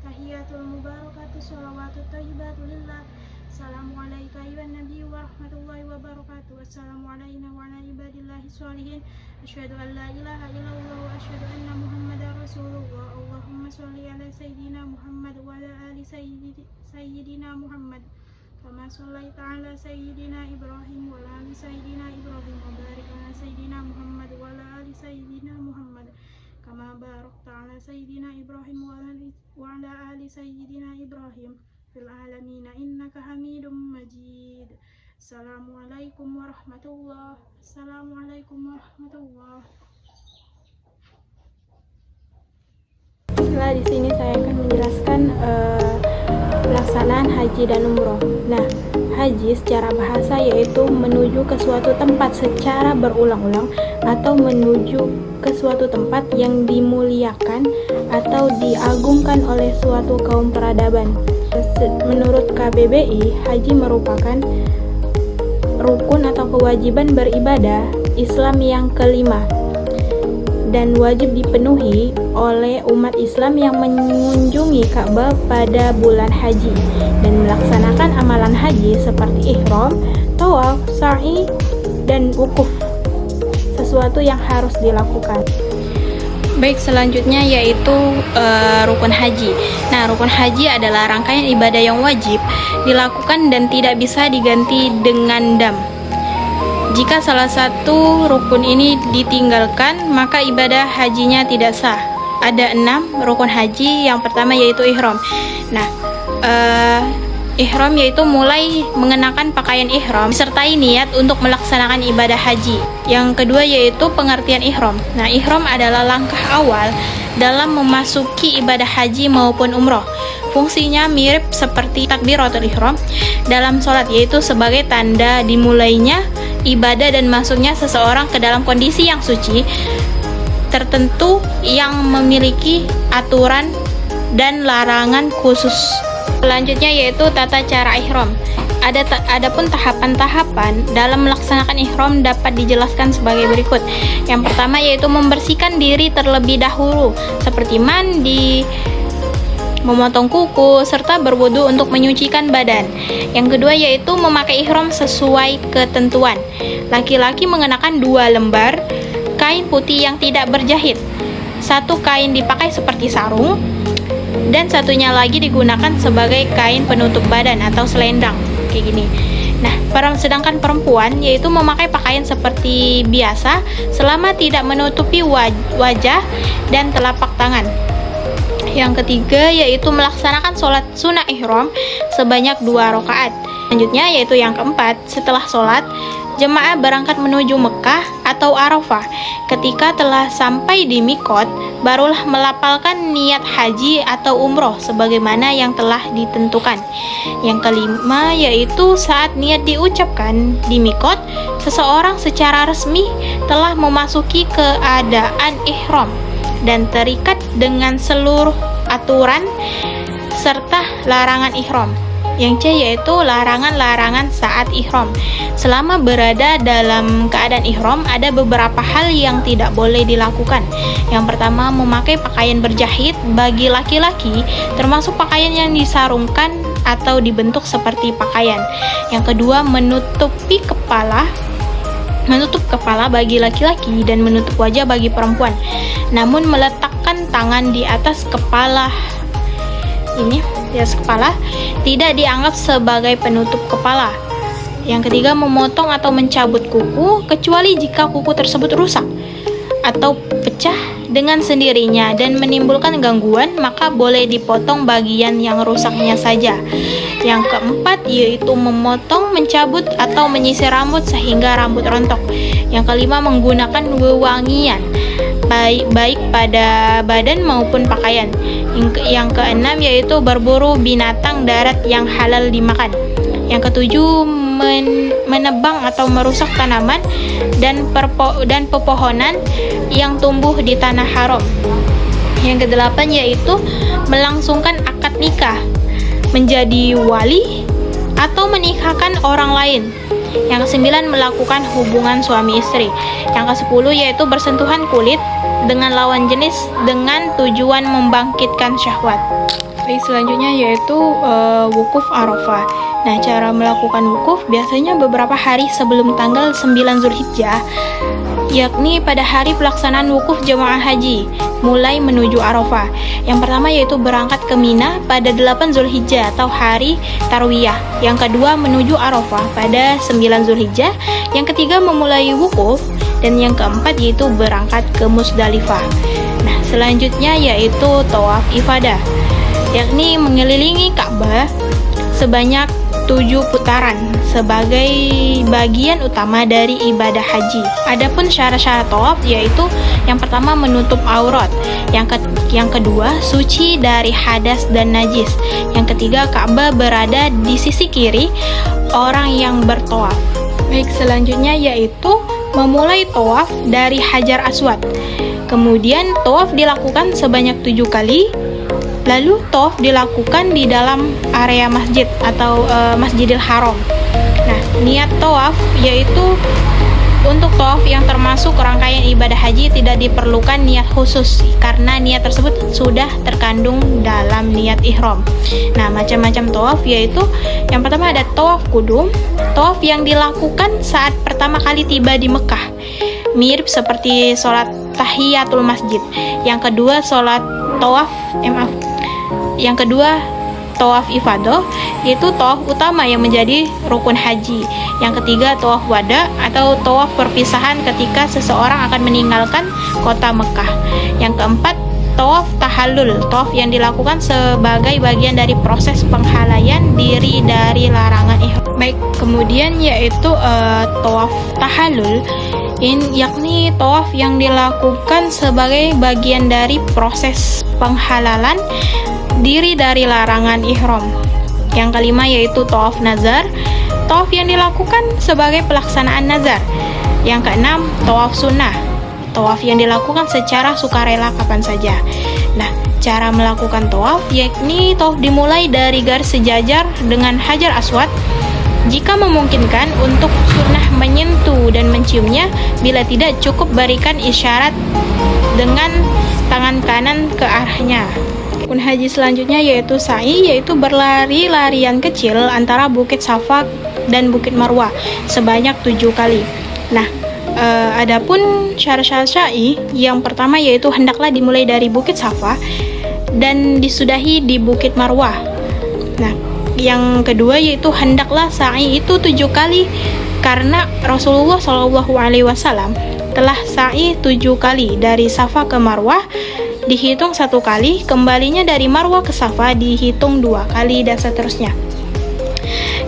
Tahiyatul mubarakatuh sholawatut thayyibatu lillah. Assalamu alayka ayyuhan nabiy wa rahmatullahi wa barakatuh. Assalamu alayna wa ala ibadillahi sholihin. Asyhadu an la ilaha illallah wa asyhadu anna muhammadar rasulullah. Allahumma sholli ala sayyidina Muhammad wa ala ali sayyidina Muhammad. Kama shallaita ala sayyidina Ibrahim wa ala ali sayyidina Ibrahim. Wa barik ala sayyidina Muhammad wa ala ali sayyidina Muhammad. Kama barakta ala sayyidina Ibrahim wa ala ali sayyidina Ibrahim fil alamin innaka Hamidum Majid. Assalamualaikum warahmatullahi. Assalamualaikum warahmatullahi. Setelah di sini saya akan menjelaskan pelaksanaan haji dan umroh. Nah, haji secara bahasa yaitu menuju ke suatu tempat secara berulang-ulang atau menuju ke suatu tempat yang dimuliakan atau diagungkan oleh suatu kaum peradaban. Menurut KBBI, haji merupakan rukun atau kewajiban beribadah Islam yang kelima dan wajib dipenuhi oleh umat Islam yang mengunjungi Ka'bah pada bulan haji dan melaksanakan amalan haji seperti ihram, tawaf, sa'i, dan wukuf, sesuatu yang harus dilakukan. Baik, selanjutnya yaitu rukun haji. Nah, rukun haji adalah rangkaian ibadah yang wajib dilakukan dan tidak bisa diganti dengan dam. Jika salah satu rukun ini ditinggalkan, maka ibadah hajinya tidak sah. Ada 6 rukun haji. Yang pertama yaitu ihram. Nah, ihram yaitu mulai mengenakan pakaian ihram disertai niat untuk melaksanakan ibadah haji. Yang kedua yaitu pengertian ihram. Nah, ihram adalah langkah awal dalam memasuki ibadah haji maupun umroh. Fungsinya mirip seperti takbiratul ihram dalam sholat, yaitu sebagai tanda dimulainya ibadah dan masuknya seseorang ke dalam kondisi yang suci tertentu yang memiliki aturan dan larangan khusus. Selanjutnya yaitu tata cara ihram. Adapun tahapan-tahapan dalam melaksanakan ihram dapat dijelaskan sebagai berikut. Yang pertama yaitu membersihkan diri terlebih dahulu, seperti mandi, memotong kuku, serta berwudu untuk menyucikan badan. Yang kedua yaitu memakai ihram sesuai ketentuan. Laki-laki mengenakan 2 lembar kain putih yang tidak berjahit. 1 kain dipakai seperti sarung, dan satunya lagi digunakan sebagai kain penutup badan atau selendang, kayak gini. Nah, sedangkan perempuan yaitu memakai pakaian seperti biasa selama tidak menutupi wajah dan telapak tangan. Yang ketiga yaitu melaksanakan sholat sunnah ihram sebanyak 2 rakaat. Selanjutnya yaitu yang keempat, setelah sholat, jemaah berangkat menuju Mekah atau Arafah. Ketika telah sampai di mikot, barulah melafalkan niat haji atau umroh sebagaimana yang telah ditentukan. Yang kelima yaitu saat niat diucapkan di mikot, seseorang secara resmi telah memasuki keadaan ihram dan terikat dengan seluruh aturan serta larangan ihram. Yang C yaitu larangan-larangan saat ihram. Selama berada dalam keadaan ihram, ada beberapa hal yang tidak boleh dilakukan. Yang pertama, memakai pakaian berjahit bagi laki-laki, termasuk pakaian yang disarungkan atau dibentuk seperti pakaian. Yang kedua, menutup kepala bagi laki-laki dan menutup wajah bagi perempuan, namun meletakkan tangan di atas kepala tidak dianggap sebagai penutup kepala. Yang ketiga, memotong atau mencabut kuku kecuali jika kuku tersebut rusak atau pecah dengan sendirinya dan menimbulkan gangguan, maka boleh dipotong bagian yang rusaknya saja. Yang keempat yaitu memotong, mencabut atau menyisir rambut sehingga rambut rontok. Yang kelima, menggunakan wewangian baik pada badan maupun pakaian. Yang keenam yaitu berburu binatang darat yang halal dimakan. Yang ketujuh, menebang atau merusak tanaman dan pepohonan yang tumbuh di tanah haram. Yang kedelapan yaitu melangsungkan akad nikah, menjadi wali atau menikahkan orang lain. Yang ke-9 melakukan hubungan suami istri. Yang ke-10 yaitu bersentuhan kulit dengan lawan jenis dengan tujuan membangkitkan syahwat. Baik, selanjutnya yaitu wukuf Arafah. Nah, cara melakukan wukuf biasanya beberapa hari sebelum tanggal 9 Zulhijjah, yakni pada hari pelaksanaan wukuf jemaah haji mulai menuju Arafah. Yang pertama yaitu berangkat ke Mina pada 8 Zulhijjah atau hari Tarwiyah. Yang kedua menuju Arafah pada 9 Zulhijjah. Yang ketiga memulai wukuf. Dan yang keempat yaitu berangkat ke Musdalifah. Nah, selanjutnya yaitu tawaf ifadah, yakni mengelilingi Ka'bah sebanyak 7 putaran sebagai bagian utama dari ibadah haji. Adapun syarat-syarat tawaf yaitu yang pertama menutup aurat, yang kedua suci dari hadas dan najis, yang ketiga Ka'bah berada di sisi kiri orang yang bertawaf. Baik, selanjutnya yaitu memulai tawaf dari Hajar Aswad. Kemudian tawaf dilakukan sebanyak 7 kali. Lalu tawaf dilakukan di dalam area masjid atau Masjidil Haram. Nah, niat tawaf yaitu untuk tawaf yang termasuk rangkaian ibadah haji tidak diperlukan niat khusus karena niat tersebut sudah terkandung dalam niat ihram. Nah, macam-macam tawaf yaitu yang pertama ada tawaf kudum, tawaf yang dilakukan saat pertama kali tiba di Mekah, mirip seperti sholat tahiyatul masjid. Yang kedua tawaf ifadah, yaitu tawaf utama yang menjadi rukun haji. Yang ketiga tawaf wada atau tawaf perpisahan ketika seseorang akan meninggalkan kota Mekah. Yang keempat tawaf tahallul, tawaf yang dilakukan sebagai bagian dari proses penghalaian diri dari larangan ihram. Baik, kemudian yaitu tawaf tahallul, yakni tawaf yang dilakukan sebagai bagian dari proses penghalalan diri dari larangan ihram. Yang kelima yaitu tawaf nazar, tawaf yang dilakukan sebagai pelaksanaan nazar. Yang keenam tawaf sunnah, tawaf yang dilakukan secara sukarela kapan saja. Nah, cara melakukan tawaf yakni tawaf dimulai dari garis sejajar dengan Hajar Aswad. Jika memungkinkan untuk sunnah menyentuh dan menciumnya, bila tidak cukup berikan isyarat dengan tangan kanan ke arahnya. Rukun haji selanjutnya yaitu sa'i, yaitu berlari-larian kecil antara Bukit Safa dan Bukit Marwah sebanyak 7 kali. Nah, adapun syarat-syarat sa'i, yang pertama yaitu hendaklah dimulai dari Bukit Safa dan disudahi di Bukit Marwah. Nah, yang kedua yaitu hendaklah sa'i itu 7 kali karena Rasulullah SAW telah sa'i 7 kali dari Safa ke Marwah dihitung 1 kali, kembalinya dari Marwah ke Safa dihitung 2 kali dan seterusnya.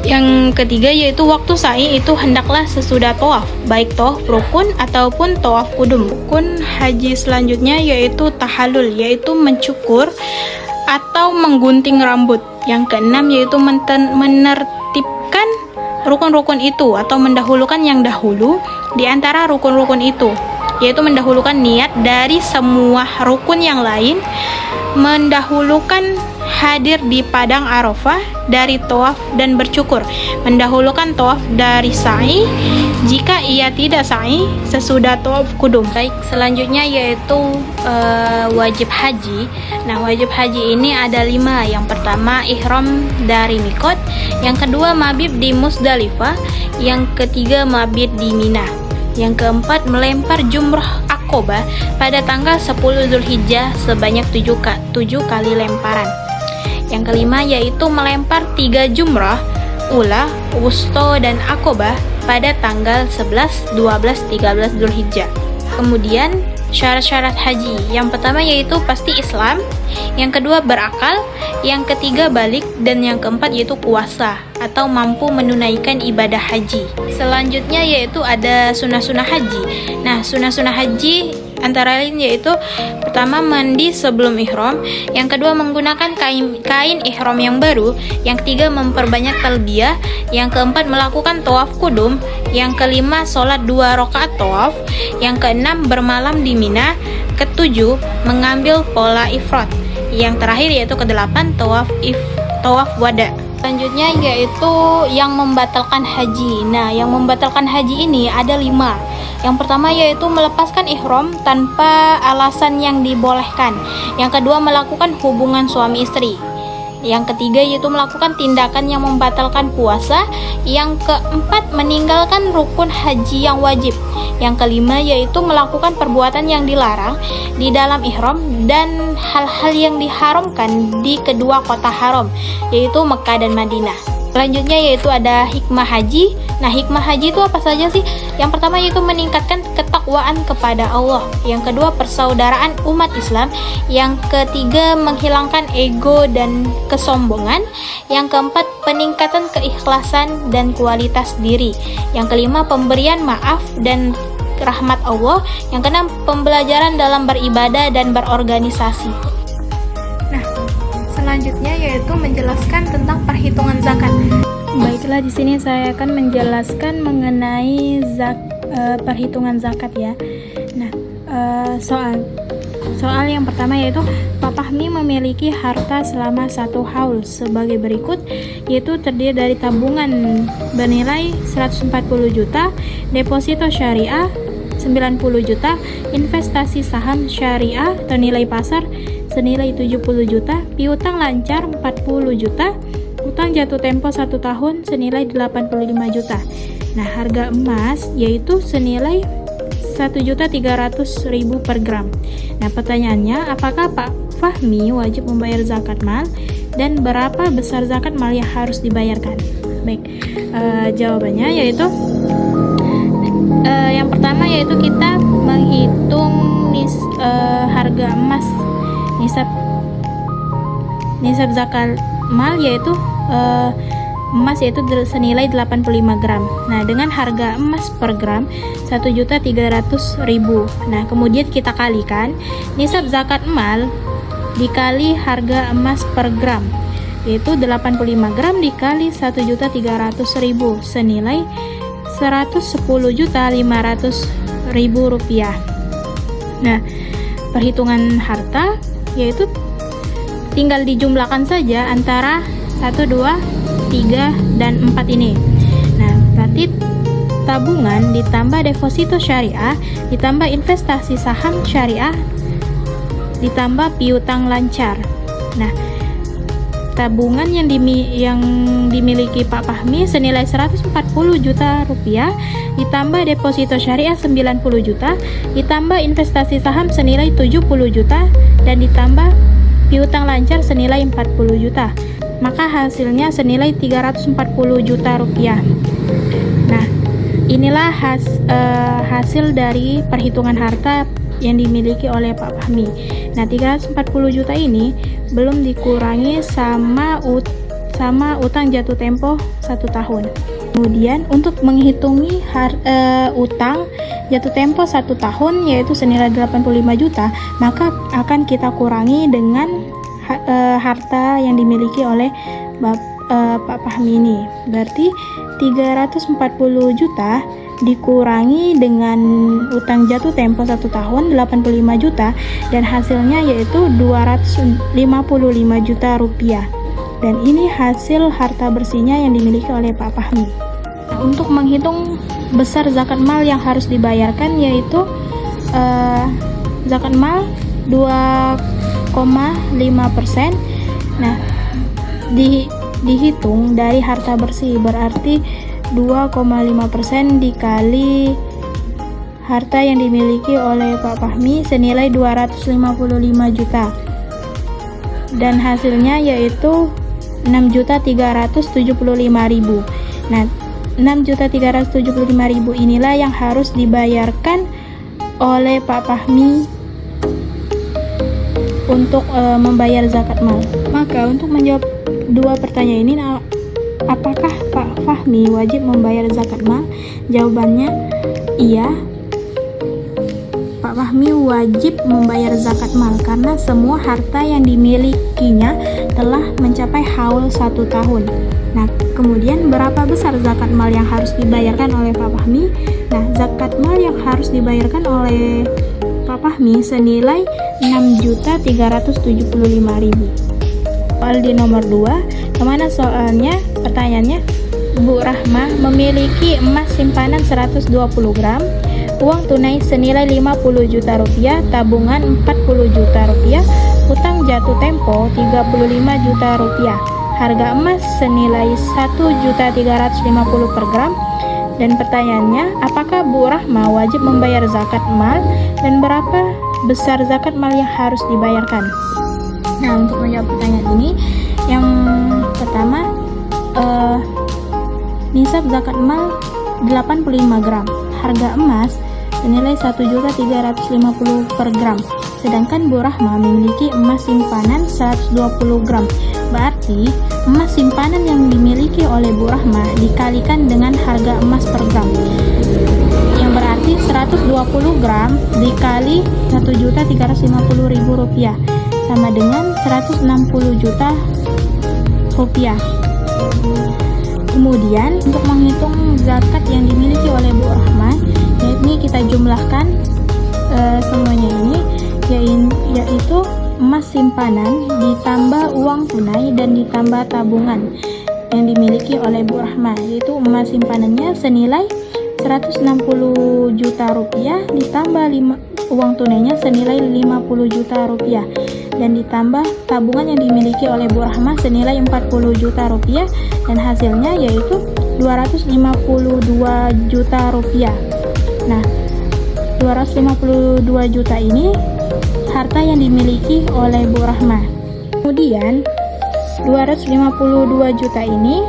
Yang ketiga yaitu waktu sa'i itu hendaklah sesudah tawaf, baik tawaf rukun ataupun tawaf kudum. Rukun haji selanjutnya yaitu tahallul, yaitu mencukur atau menggunting rambut. Yang keenam yaitu menertibkan rukun-rukun itu atau mendahulukan yang dahulu di antara rukun-rukun itu, yaitu mendahulukan niat dari semua rukun yang lain, mendahulukan hadir di padang Arafah dari tawaf dan bercukur, mendahulukan tawaf dari sa'i jika ia tidak sa'i sesudah tawaf kudum. Baik, selanjutnya yaitu wajib haji. Nah, wajib haji ini ada 5. Yang pertama ihram dari mikot, yang kedua mabit di Musdalifah, yang ketiga mabit di Mina, yang keempat melempar jumrah Aqobah pada tanggal 10 Zulhijjah sebanyak 7 kali lemparan. Yang kelima yaitu melempar 3 jumrah ula, wusto, dan Aqobah pada tanggal 11, 12, 13 Zulhijjah. Kemudian syarat-syarat haji, yang pertama yaitu pasti Islam, yang kedua berakal, yang ketiga balik, dan yang keempat yaitu puasa atau mampu menunaikan ibadah haji. Selanjutnya yaitu ada sunnah-sunnah haji. Nah, sunnah-sunnah haji antara lain yaitu pertama mandi sebelum ihram, yang kedua menggunakan kain ihram yang baru, yang ketiga memperbanyak talbiyah, yang keempat melakukan tawaf kudum, yang kelima sholat 2 rakaat tawaf, yang keenam bermalam di Mina, ketujuh mengambil pola ifrat, yang terakhir yaitu ke-8 tawaf wada. Selanjutnya yaitu yang membatalkan haji. Nah, yang membatalkan haji ini ada 5. Yang pertama yaitu melepaskan ihram tanpa alasan yang dibolehkan. Yang kedua, melakukan hubungan suami istri. Yang ketiga yaitu melakukan tindakan yang membatalkan puasa. Yang keempat, meninggalkan rukun haji yang wajib. Yang kelima yaitu melakukan perbuatan yang dilarang di dalam ihram dan hal-hal yang diharamkan di kedua kota haram, yaitu Mekah dan Madinah. Selanjutnya yaitu ada hikmah haji. Nah, hikmah haji itu apa saja sih? Yang pertama yaitu meningkatkan ketakwaan kepada Allah. Yang kedua, persaudaraan umat Islam. Yang ketiga, menghilangkan ego dan kesombongan. Yang keempat, peningkatan keikhlasan dan kualitas diri. Yang kelima, pemberian maaf dan rahmat Allah. Yang keenam, pembelajaran dalam beribadah dan berorganisasi. Nah, selanjutnya yaitu menjelaskan tentang perhitungan zakat. Baiklah, di sini saya akan menjelaskan mengenai perhitungan zakat ya. Nah, soal yang pertama yaitu Pak Fahmi memiliki harta selama 1 haul sebagai berikut, yaitu terdiri dari tabungan bernilai 140 juta, deposito syariah 90 juta, investasi saham syariah atau nilai pasar senilai 70 juta, piutang lancar 40 juta, utang jatuh tempo 1 tahun senilai 85 juta. Nah, harga emas yaitu senilai 1.300.000 per gram. Nah, pertanyaannya, apakah Pak Fahmi wajib membayar zakat mal dan berapa besar zakat mal yang harus dibayarkan? Baik, jawabannya yaitu yang pertama yaitu kita menghitung harga emas, nisab zakat mal yaitu emas yaitu senilai 85 gram. Nah, dengan harga emas per gram 1.300.000. Nah, kemudian kita kalikan nisab zakat mal dikali harga emas per gram, yaitu 85 gram dikali 1.300.000 senilai 110.500.000 rupiah. Nah, perhitungan harta yaitu tinggal dijumlahkan saja antara 1, 2, 3, dan 4 ini. Nah, berarti tabungan ditambah deposito syariah ditambah investasi saham syariah ditambah piutang lancar. Nah, tabungan yang dimiliki Pak Fahmi senilai 140 juta rupiah ditambah deposito syariah 90 juta ditambah investasi saham senilai 70 juta dan ditambah piutang lancar senilai 40 juta. Maka hasilnya senilai 340 juta rupiah. Nah, inilah hasil dari perhitungan harta yang dimiliki oleh Pak Fahmi. Nah, 340 juta ini belum dikurangi sama utang jatuh tempo 1 tahun. Kemudian untuk menghitungi utang jatuh tempo 1 tahun yaitu senilai 85 juta, maka akan kita kurangi dengan harta yang dimiliki oleh Pak Fahmi ini. Berarti 340 juta dikurangi dengan utang jatuh tempo 1 tahun 85 juta dan hasilnya yaitu 255 juta rupiah. Dan ini hasil harta bersihnya yang dimiliki oleh Pak Fahmi. Nah, untuk menghitung besar zakat mal yang harus dibayarkan yaitu zakat mal 2,5%. Nah, dihitung dari harta bersih, berarti 2,5% dikali harta yang dimiliki oleh Pak Fahmi senilai 255 juta dan hasilnya yaitu 6.375.000. Nah, 6.375.000 inilah yang harus dibayarkan oleh Pak Fahmi untuk membayar zakat mal. Maka untuk menjawab 2 pertanyaan ini, apakah Pak Fahmi wajib membayar zakat mal? Jawabannya iya. Pak Fahmi wajib membayar zakat mal karena semua harta yang dimilikinya telah mencapai haul 1 tahun. Nah, kemudian berapa besar zakat mal yang harus dibayarkan oleh Pak Fahmi? Nah, zakat mal yang harus dibayarkan oleh Pak Fahmi senilai 6.375.000. soal di nomor 2, yang mana soalnya pertanyaannya, Bu Rahma memiliki emas simpanan 120 gram, uang tunai senilai 50 juta rupiah, tabungan 40 juta rupiah, utang jatuh tempo 35 juta rupiah, harga emas senilai 1.350 per gram. Dan pertanyaannya, apakah Bu Rahma wajib membayar zakat mal dan berapa besar zakat mal yang harus dibayarkan? Nah, untuk menjawab pertanyaan ini, yang pertama, nisab zakat mal 85 gram, harga emas senilai 1.350 per gram. Sedangkan Bu Rahma memiliki emas simpanan 120 gram. Berarti emas simpanan yang dimiliki oleh Bu Rahma dikalikan dengan harga emas per gram, yang berarti 120 gram dikali 1.350.000 rupiah sama dengan 160 juta rupiah. Kemudian untuk menghitung zakat yang dimiliki oleh Bu Rahma, ini kita jumlahkan semuanya ini, yaitu emas simpanan ditambah uang tunai dan ditambah tabungan yang dimiliki oleh Bu Rahma, yaitu emas simpanannya senilai 160 juta rupiah ditambah uang tunainya senilai 50 juta rupiah dan ditambah tabungan yang dimiliki oleh Bu Rahma senilai 40 juta rupiah, dan hasilnya yaitu 252 juta rupiah. Nah, 252 juta ini harta yang dimiliki oleh Bu Rahma. Kemudian 252 juta ini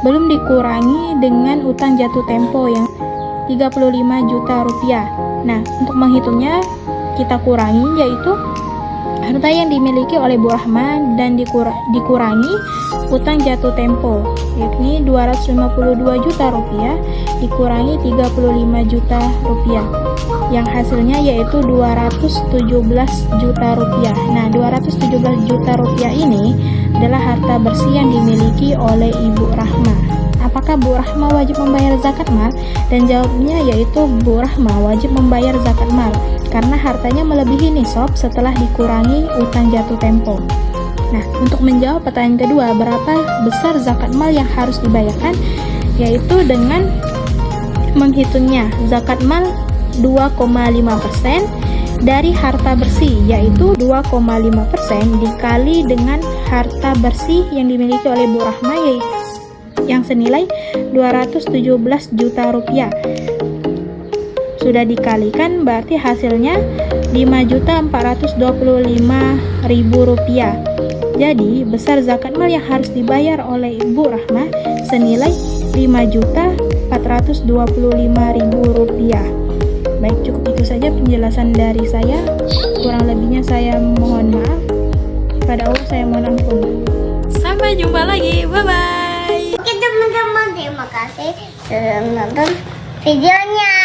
belum dikurangi dengan utang jatuh tempo yang 35 juta rupiah. Nah, untuk menghitungnya kita kurangi, yaitu harta yang dimiliki oleh Bu Rahma dan dikurangi utang jatuh tempo, yakni 252 juta rupiah dikurangi 35 juta rupiah, yang hasilnya yaitu 217 juta rupiah. Nah, 217 juta rupiah ini adalah harta bersih yang dimiliki oleh Ibu Rahma. Apakah Bu Rahma wajib membayar zakat mal? Dan jawabnya yaitu Bu Rahma wajib membayar zakat mal karena hartanya melebihi nisab setelah dikurangi utang jatuh tempo. Nah, untuk menjawab pertanyaan kedua, berapa besar zakat mal yang harus dibayarkan? Yaitu dengan menghitungnya zakat mal 2,5% dari harta bersih, yaitu 2,5% dikali dengan harta bersih yang dimiliki oleh Bu Rahma yang senilai 217 juta rupiah. Sudah dikalikan berarti hasilnya 5.425.000 rupiah. Jadi besar zakat mal yang harus dibayar oleh Ibu Rahma senilai 5.425.000 rupiah. Baik, cukup itu saja penjelasan dari saya. Kurang lebihnya saya mohon maaf. Pada Allah saya mohon ampun. Sampai jumpa lagi. Bye-bye. Oke teman-teman, terima kasih sudah menonton videonya.